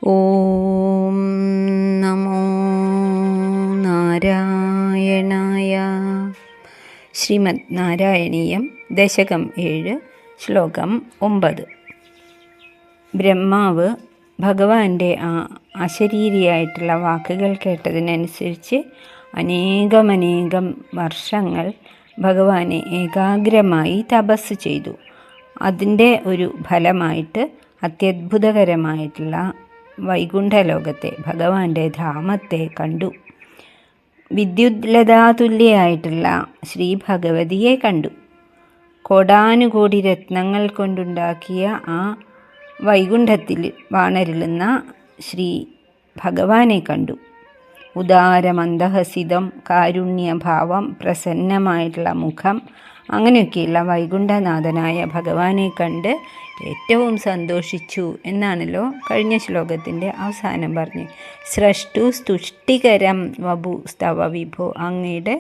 ഓം നമോ നാരായണായ. ശ്രീമദ് നാരായണീയം ദശകം 7 ശ്ലോകം 9. ബ്രഹ്മാവ് ഭഗവാന്റെ അശരീരിയായിട്ടുള്ള വാക്കുകൾ കേട്ടതിനനുസരിച്ച് അനേകം വർഷങ്ങൾ ഭഗവാനെ ഏകാഗ്രമായി തപസ് ചെയ്തു. അതിൻ്റെ ഒരു ഫലമായിട്ട് അത്യത്ഭുതകരമായിട്ടുള്ള വൈകുണ്ഠലോകത്തെ, ഭഗവാന്റെ ധാമത്തെ കണ്ടു. വിദ്യുത്ലതാതുല്യായിട്ടുള്ള ശ്രീ ഭഗവതിയെ കണ്ടു. കോടാനുകോടി രത്നങ്ങൾ കൊണ്ടുണ്ടാക്കിയ ആ വൈകുണ്ഠത്തിൽ വാണരുളുന്ന ശ്രീ ഭഗവാനെ കണ്ടു. ഉദാരമന്ദഹസിതം, കാരുണ്യഭാവം, പ്രസന്നമായിട്ടുള്ള മുഖം, അങ്ങനെയൊക്കെയുള്ള വൈകുണ്ഠനാഥനായ ഭഗവാനെ കണ്ട് ഏറ്റവും സന്തോഷിച്ചു എന്നാണല്ലോ കഴിഞ്ഞ ശ്ലോകത്തിൻ്റെ അവസാനം പറഞ്ഞ്. സ്രഷ്ടു സ്തുഷ്ടികരം വപു സ്തവ വിഭോ. അങ്ങയുടെ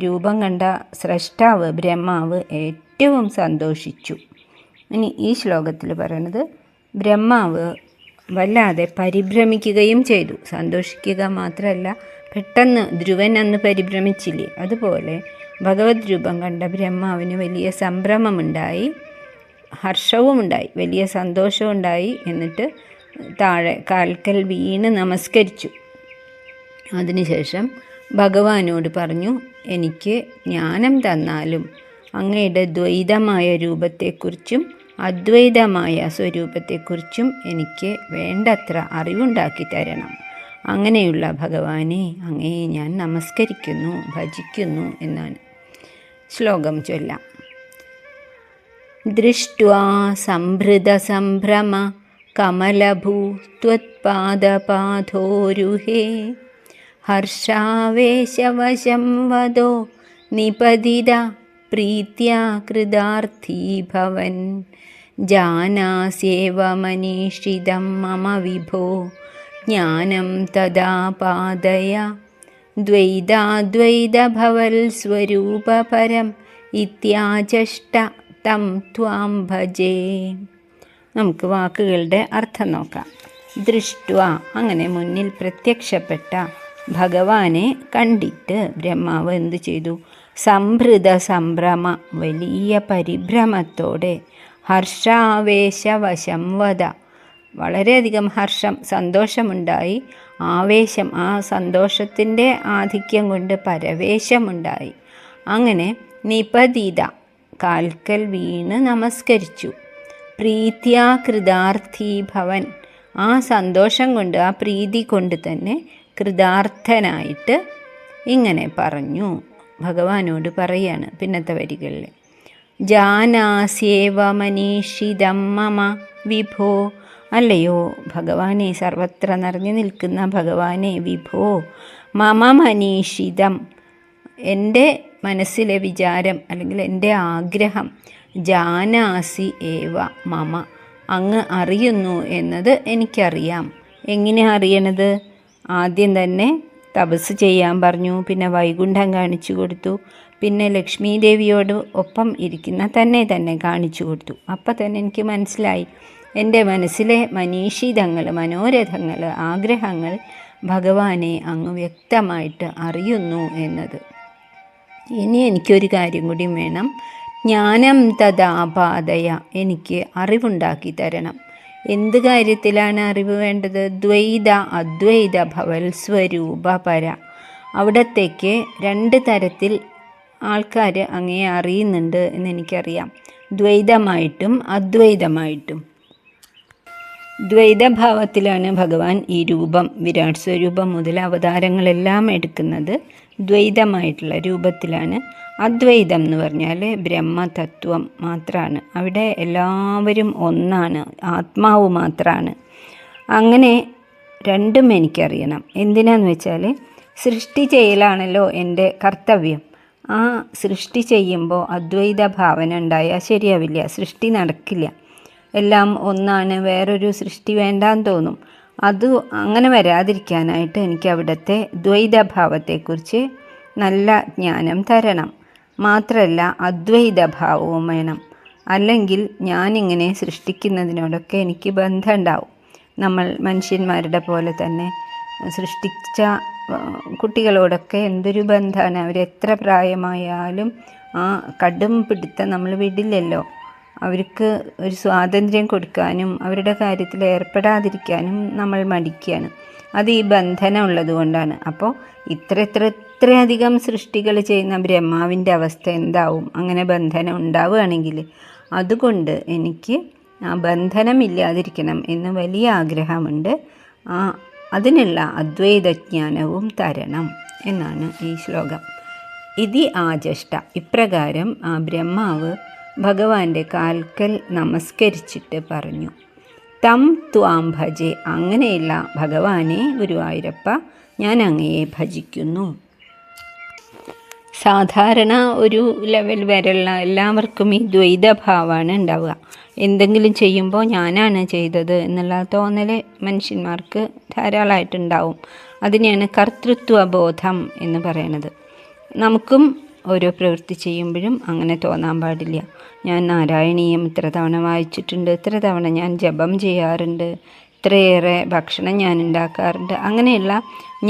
രൂപം കണ്ട സ്രഷ്ടാവ് ബ്രഹ്മാവ് ഏറ്റവും സന്തോഷിച്ചു. ഇനി ഈ ശ്ലോകത്തിൽ പറയണത്, ബ്രഹ്മാവ് വല്ലാതെ പരിഭ്രമിക്കുകയും ചെയ്തു. സന്തോഷിക്കുക മാത്രമല്ല, പെട്ടെന്ന് ധ്രുവൻ അന്ന് പരിഭ്രമിച്ചില്ലേ, അതുപോലെ ഭഗവത് രൂപം കണ്ട ബ്രഹ്മാവിന് വലിയ സംഭ്രമമുണ്ടായി, ഹർഷവുമുണ്ടായി, വലിയ സന്തോഷമുണ്ടായി. എന്നിട്ട് താഴെ കാൽക്കൽ വീണ് നമസ്കരിച്ചു. അതിനുശേഷം ഭഗവാനോട് പറഞ്ഞു, എനിക്ക് ജ്ഞാനം തന്നാലും അങ്ങയുടെ ദ്വൈതമായ രൂപത്തെക്കുറിച്ചും അദ്വൈതമായ സ്വരൂപത്തെക്കുറിച്ചും എനിക്ക് വേണ്ടത്ര അറിവുണ്ടാക്കി തരണം. അങ്ങനെയുള്ള ഭഗവാനെ അങ്ങയെ ഞാൻ നമസ്കരിക്കുന്നു, ഭജിക്കുന്നു എന്നാണ്. ശ്ലോകം ചൊല്ലാം. ദൃഷ്ട്വാ സംഭൃതസംഭ്രമ കമലഭൂ ത്വത്പാദപാദോരുഹേ ഹർഷാവേശവശം വദോ നിപതിത പ്രീത്യാ കൃതാർത്ഥീ ഭവൻ ജാനാസ്യേവ മനീഷിതം മമ വിഭോ ജ്ഞാനം തദാ പാദയ ദ്വൈതാദ്വൈതഭവൽ സ്വരൂപപരം ഇത്യാചഷ്ട തം ത്വാം ഭജേ. നമുക്ക് വാക്കുകളുടെ അർത്ഥം നോക്കാം. ദൃഷ്ട്വ, അങ്ങനെ മുന്നിൽ പ്രത്യക്ഷപ്പെട്ട ഭഗവാനെ കണ്ടിട്ട് ബ്രഹ്മാവ് എന്തു ചെയ്തു? സംഭൃത സംഭ്രമ, വലിയ പരിഭ്രമത്തോടെ, ഹർഷാവേശവശം വദ, വളരെയധികം ഹർഷം, സന്തോഷമുണ്ടായി, ആവേശം, ആ സന്തോഷത്തിൻ്റെ ആധിക്യം കൊണ്ട് പരവേശമുണ്ടായി. അങ്ങനെ നിപതിത, കാൽക്കൽ വീണ് നമസ്കരിച്ചു. പ്രീത്യാ കൃതാർത്ഥീ ഭവൻ, ആ സന്തോഷം കൊണ്ട്, ആ പ്രീതി കൊണ്ട് തന്നെ കൃതാർത്ഥനായിട്ട് ഇങ്ങനെ പറഞ്ഞു. ഭഗവാനോട് പറയാണ് പിന്നത്തെ വരികളിൽ, ജാനാസ്യേവ മനീഷിതം മമ വിഭോ, അല്ലയോ ഭഗവാനെ, സർവത്ര നിറഞ്ഞു നിൽക്കുന്ന ഭഗവാനെ, വിഭോ മമ മനീഷിതം, എൻ്റെ മനസ്സിലെ വിചാരം അല്ലെങ്കിൽ എൻ്റെ ആഗ്രഹം, ജാനാസി ഏവ മമ, അങ്ങ് അറിയുന്നു എന്നത് എനിക്കറിയാം. എങ്ങനെ അറിയണത്? ആദ്യം തന്നെ തപസ് ചെയ്യാൻ പറഞ്ഞു, പിന്നെ വൈകുണ്ഠം കാണിച്ചു കൊടുത്തു, പിന്നെ ലക്ഷ്മി ദേവിയോട് ഒപ്പം ഇരിക്കുന്ന തന്നെ കാണിച്ചു കൊടുത്തു. അപ്പം തന്നെ എനിക്ക് മനസ്സിലായി, എൻ്റെ മനസ്സിലെ മനീഷിതങ്ങൾ, മനോരഥങ്ങൾ, ആഗ്രഹങ്ങൾ ഭഗവാനെ അങ്ങ് വ്യക്തമായിട്ട് അറിയുന്നു എന്നത്. ഇനി എനിക്കൊരു കാര്യം കൂടി വേണം, ജ്ഞാനം തദാപാദയ, എനിക്ക് അറിവുണ്ടാക്കി തരണം. എന്ത് കാര്യത്തിലാണ് അറിവ് വേണ്ടത്? ദ്വൈത അദ്വൈത ഭവൽ സ്വരൂപ പര, അവിടത്തേക്ക് 2 തരത്തിൽ ആൾക്കാർ അങ്ങയെ അറിയുന്നുണ്ട് എന്നെനിക്കറിയാം, ദ്വൈതമായിട്ടും അദ്വൈതമായിട്ടും. ദ്വൈതഭാവത്തിലാണ് ഭഗവാൻ ഈ രൂപം, വിരാട് സ്വരൂപം മുതൽ അവതാരങ്ങളെല്ലാം എടുക്കുന്നത് ദ്വൈതമായിട്ടുള്ള രൂപത്തിലാണ്. അദ്വൈതം എന്ന് പറഞ്ഞാൽ ബ്രഹ്മതത്വം മാത്രമാണ്, അവിടെ എല്ലാവരും ഒന്നാണ്, ആത്മാവ് മാത്രമാണ്. അങ്ങനെ രണ്ടും എനിക്കറിയണം. എന്തിനാന്ന് വെച്ചാൽ സൃഷ്ടി ചെയ്യലാണല്ലോ എൻ്റെ കർത്തവ്യം. ആ സൃഷ്ടി ചെയ്യുമ്പോൾ അദ്വൈത ഭാവന ഉണ്ടായാൽ ശരിയാവില്ല, സൃഷ്ടി നടക്കില്ല. എല്ലാം ഒന്നാണ്, വേറൊരു സൃഷ്ടി വേണ്ടാന്ന് തോന്നും. അത് അങ്ങനെ വരാതിരിക്കാനായിട്ട് എനിക്ക് അവിടുത്തെ ദ്വൈതഭാവത്തെക്കുറിച്ച് നല്ല ജ്ഞാനം തരണം. മാത്രമല്ല അദ്വൈതഭാവവും വേണം, അല്ലെങ്കിൽ ഞാനിങ്ങനെ സൃഷ്ടിക്കുന്നതിനോടൊക്കെ എനിക്ക് ബന്ധമുണ്ടാവും. നമ്മൾ മനുഷ്യന്മാരുടെ പോലെ തന്നെ സൃഷ്ടിച്ച കുട്ടികളോടൊക്കെ എന്തൊരു ബന്ധമാണ്. അവരെത്ര പ്രായമായാലും ആ കടും പിടുത്തം നമ്മൾ വിടില്ലല്ലോ. അവർക്ക് ഒരു സ്വാതന്ത്ര്യം കൊടുക്കാനും അവരുടെ കാര്യത്തിൽ ഏർപ്പെടാതിരിക്കാനും നമ്മൾ മടിക്കുകയാണ്. അത് ഈ ബന്ധനം ഉള്ളത് കൊണ്ടാണ്. അപ്പോൾ ഇത്രയധികം സൃഷ്ടികൾ ചെയ്യുന്ന ബ്രഹ്മാവിൻ്റെ അവസ്ഥ എന്താവും അങ്ങനെ ബന്ധനം ഉണ്ടാവുകയാണെങ്കിൽ? അതുകൊണ്ട് എനിക്ക് ആ ബന്ധനമില്ലാതിരിക്കണം എന്ന് വലിയ ആഗ്രഹമുണ്ട്. അതിനുള്ള അദ്വൈതജ്ഞാനവും തരണം എന്നാണ് ഈ ശ്ലോകം. ഇതി ആജഷ്ട, ഇപ്രകാരം ആ ബ്രഹ്മാവ് ഭഗവാന്റെ കാൽക്കൽ നമസ്കരിച്ചിട്ട് പറഞ്ഞു, തം ത്വാം ഭജെ, അങ്ങനെയുള്ള ഭഗവാനെ ഗുരുവായൂരപ്പ ഞാൻ അങ്ങയെ ഭജിക്കുന്നു. സാധാരണ ഒരു ലെവൽ വരെയുള്ള എല്ലാവർക്കും ഈ ദ്വൈതഭാവമാണ് ഉണ്ടാവുക. എന്തെങ്കിലും ചെയ്യുമ്പോൾ ഞാനാണ് ചെയ്തത് എന്നുള്ള തോന്നൽ മനുഷ്യന്മാർക്ക് ധാരാളമായിട്ടുണ്ടാവും. അതിനെയാണ് കർത്തൃത്വബോധം എന്ന് പറയുന്നത്. നമുക്കും ഓരോ പ്രവൃത്തി ചെയ്യുമ്പോഴും അങ്ങനെ തോന്നാൻ പാടില്ല. ഞാൻ നാരായണീയം ഇത്ര തവണ വായിച്ചിട്ടുണ്ട്, ഇത്ര തവണ ഞാൻ ജപം ചെയ്യാറുണ്ട്, ഇത്രയേറെ ഭക്ഷണം ഞാൻ ഉണ്ടാക്കാറുണ്ട്. അങ്ങനെയുള്ള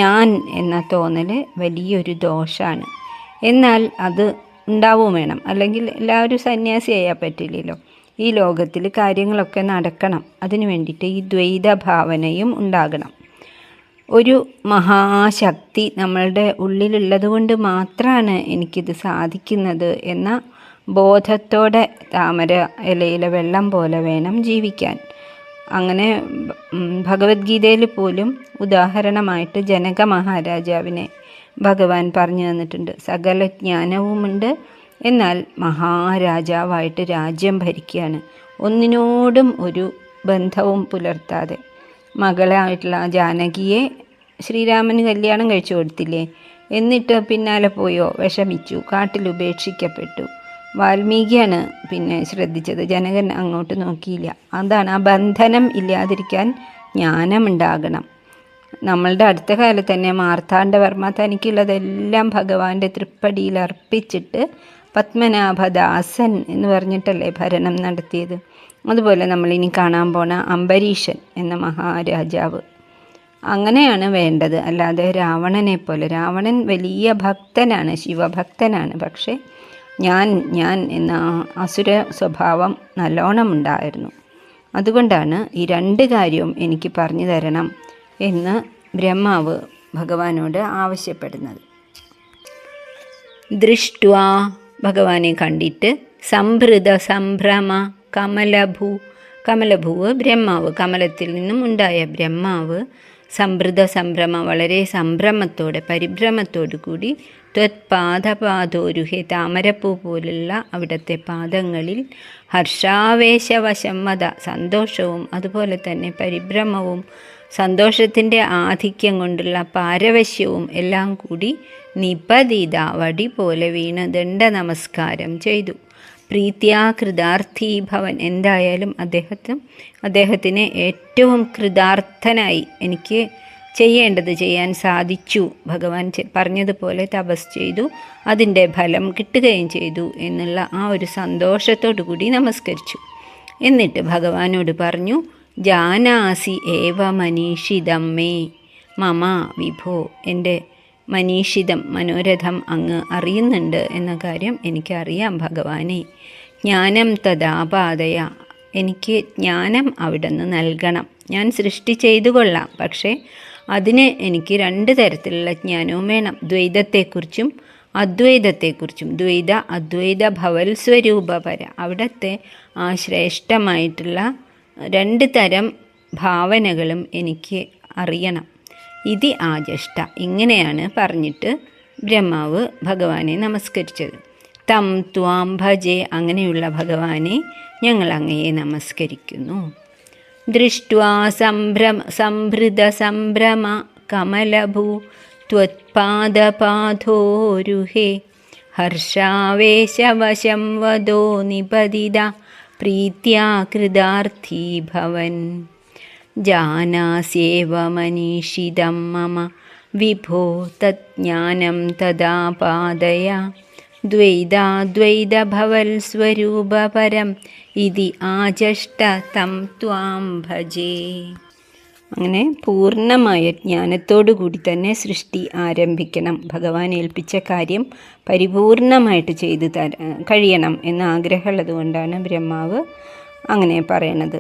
ഞാൻ എന്ന തോന്നൽ വലിയൊരു ദോഷമാണ്. എന്നാൽ അത് ഉണ്ടാവുകയും വേണം. അല്ലെങ്കിൽ എല്ലാവരും സന്യാസിയായാൽ പറ്റില്ലല്ലോ. ഈ ലോകത്തിൽ കാര്യങ്ങളൊക്കെ നടക്കണം. അതിനു വേണ്ടിയിട്ട് ഈ ദ്വൈത ഭാവനയും ഉണ്ടാകണം. ഒരു മഹാശക്തി നമ്മളുടെ ഉള്ളിലുള്ളത് കൊണ്ട് മാത്രമാണ് എനിക്കിത് സാധിക്കുന്നത് എന്ന ബോധത്തോടെ താമര ഇലയിലെ വെള്ളം പോലെ വേണം ജീവിക്കാൻ. അങ്ങനെ ഭഗവത്ഗീതയിൽ പോലും ഉദാഹരണമായിട്ട് ജനക മഹാരാജാവിനെ ഭഗവാൻ പറഞ്ഞു തന്നിട്ടുണ്ട്. സകല ജ്ഞാനവുമുണ്ട്, എന്നാൽ മഹാരാജാവായിട്ട് രാജ്യം ഭരിക്കുകയാണ്. ഒന്നിനോടും ഒരു ബന്ധവും പുലർത്താതെ. മകളായിട്ടുള്ള ജാനകിയെ ശ്രീരാമന് കല്യാണം കഴിച്ചു കൊടുത്തില്ലേ, എന്നിട്ട് പിന്നാലെ പോയോ, വിഷമിച്ചു, കാട്ടിൽ ഉപേക്ഷിക്കപ്പെട്ടു. വാൽമീകിയാണ് പിന്നെ ശ്രദ്ധിച്ചത്, ജനകൻ അങ്ങോട്ട് നോക്കിയില്ല. അതാണ് ആ ബന്ധനം ഇല്ലാതിരിക്കാൻ ജ്ഞാനമുണ്ടാകണം. നമ്മളുടെ അടുത്ത കാലത്ത് തന്നെ മാർത്താണ്ഡവർമ്മ തനിക്കുള്ളതെല്ലാം ഭഗവാന്റെ തൃപ്പടിയിൽ അർപ്പിച്ചിട്ട് പത്മനാഭദാസൻ എന്ന് പറഞ്ഞിട്ടല്ലേ ഭരണം നടത്തിയത്. അതുപോലെ നമ്മളിനി കാണാൻ പോണ അംബരീഷൻ എന്ന മഹാരാജാവ് അങ്ങനെയാണ് വേണ്ടത്. അല്ലാതെ രാവണനെ പോലെ. രാവണൻ വലിയ ഭക്തനാണ്, ശിവഭക്തനാണ്. പക്ഷേ ഞാൻ എന്ന അസുര സ്വഭാവം നല്ലോണം ഉണ്ടായിരുന്നു. അതുകൊണ്ടാണ് ഈ രണ്ട് കാര്യവും എനിക്ക് പറഞ്ഞു തരണം എന്ന് ബ്രഹ്മാവ് ഭഗവാനോട് ആവശ്യപ്പെടുന്നത്. ദൃഷ്ട്വാ, ഭഗവാനെ കണ്ടിട്ട്, സംഭൃത സംഭ്രമ കമലഭൂവ് ബ്രഹ്മാവ്, കമലത്തിൽ നിന്നും ഉണ്ടായ ബ്രഹ്മാവ് സംഭൃത സംഭ്രമ, വളരെ സംഭ്രമത്തോടെ പരിഭ്രമത്തോടു കൂടി ത്വത്പാദപാദോരുഹെ, താമരപ്പൂ പോലുള്ള അവിടുത്തെ പാദങ്ങളിൽ ഹർഷാവേശവശം വദ, സന്തോഷവും അതുപോലെ തന്നെ പരിഭ്രമവും സന്തോഷത്തിൻ്റെ ആധിക്യം കൊണ്ടുള്ള പാരവശ്യവും എല്ലാം കൂടി നിപതിത, വടി പോലെ വീണ് ദണ്ഡ നമസ്കാരം ചെയ്തു. പ്രീത്യാ കൃതാർത്ഥീ ഭവൻ, എന്തായാലും അദ്ദേഹത്തിന് ഏറ്റവും കൃതാർത്ഥനായി എനിക്ക് ചെയ്യേണ്ടത് ചെയ്യാൻ സാധിച്ചു. ഭഗവാൻ പറഞ്ഞതുപോലെ തപസ് ചെയ്തു, അതിൻ്റെ ഫലം കിട്ടുകയും ചെയ്തു എന്നുള്ള ആ ഒരു സന്തോഷത്തോടു കൂടി നമസ്കരിച്ചു. എന്നിട്ട് ഭഗവാനോട് പറഞ്ഞു, ജാനാസി ഏവ മനീഷിതം മേ മമ വിഭോ, എൻ്റെ മനീഷിതം മനോരഥം അങ്ങ് അറിയുന്നുണ്ട് എന്ന കാര്യം എനിക്കറിയാം ഭഗവാനെ. ജ്ഞാനം തഥാപാദയ, എനിക്ക് ജ്ഞാനം അവിടുന്ന് നൽകണം. ഞാൻ സൃഷ്ടി ചെയ്തു കൊള്ളാം, പക്ഷേ അതിന് എനിക്ക് രണ്ട് തരത്തിലുള്ള ജ്ഞാനവും വേണം. ദ്വൈതത്തെക്കുറിച്ചും അദ്വൈതത്തെക്കുറിച്ചും. ദ്വൈത അദ്വൈത ഭവൽ സ്വരൂപപര, അവിടുത്തെ ആ ശ്രേഷ്ഠമായിട്ടുള്ള രണ്ട് തരം ഭാവനകളും എനിക്ക് അറിയണം. ഇതി ആജഷ്ട, ഇങ്ങനെയാണ് പറഞ്ഞിട്ട് ബ്രഹ്മാവ് ഭഗവാനെ നമസ്കരിച്ചത്. തം ത്വാം ഭജെ, അങ്ങനെയുള്ള ഭഗവാനെ ഞങ്ങൾ അങ്ങയെ നമസ്കരിക്കുന്നു. ദൃഷ്ട്വാ സംഭൃത സംഭ്രമ കമലഭൂ ത്വത്പാദപാദോരുഹേ ഹർഷാവേശവശം വദോ നിപതിത പ്രീത്യാ കൃതാർത്ഥീ ഭവൻ. ജാനാസ്യേവ മനീഷിതം മമ വിഭോ തജ്ഞാനം തഥാ പാദയ ദ്വൈതാദ്വൈതഭവൽ സ്വരൂപപരം ഇതി ആജഷ്ട തം ത്വാം ഭജേ. അങ്ങനെ പൂർണ്ണമായ ജ്ഞാനത്തോടു കൂടി തന്നെ സൃഷ്ടി ആരംഭിക്കണം. ഭഗവാൻ ഏൽപ്പിച്ച കാര്യം പരിപൂർണമായിട്ട് ചെയ്തു കഴിയണം എന്ന ആഗ്രഹമുള്ളത് കൊണ്ടാണ് ബ്രഹ്മാവ് അങ്ങനെ പറയണത്.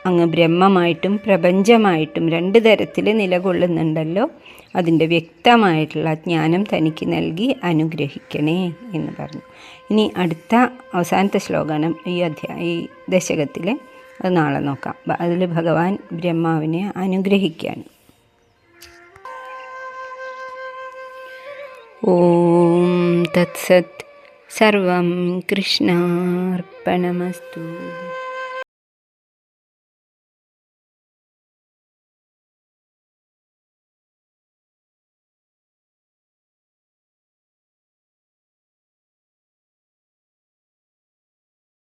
അങ്ങ് ബ്രഹ്മമായിട്ടും പ്രപഞ്ചമായിട്ടും 2 തരത്തിൽ നിലകൊള്ളുന്നുണ്ടല്ലോ, അതിൻ്റെ വ്യക്തമായിട്ടുള്ള ജ്ഞാനം തനിക്ക് നൽകി അനുഗ്രഹിക്കണേ എന്ന് പറഞ്ഞു. ഇനി അടുത്ത അവസാനത്തെ ശ്ലോകമാണ് ഈ ദശകത്തിൽ. അത് നാളെ നോക്കാം. അതിൽ ഭഗവാൻ ബ്രഹ്മാവിനെ അനുഗ്രഹിക്കുകയാണ്. ഓം തത്സത്. സർവം കൃഷ്ണാർപ്പണമസ്തു.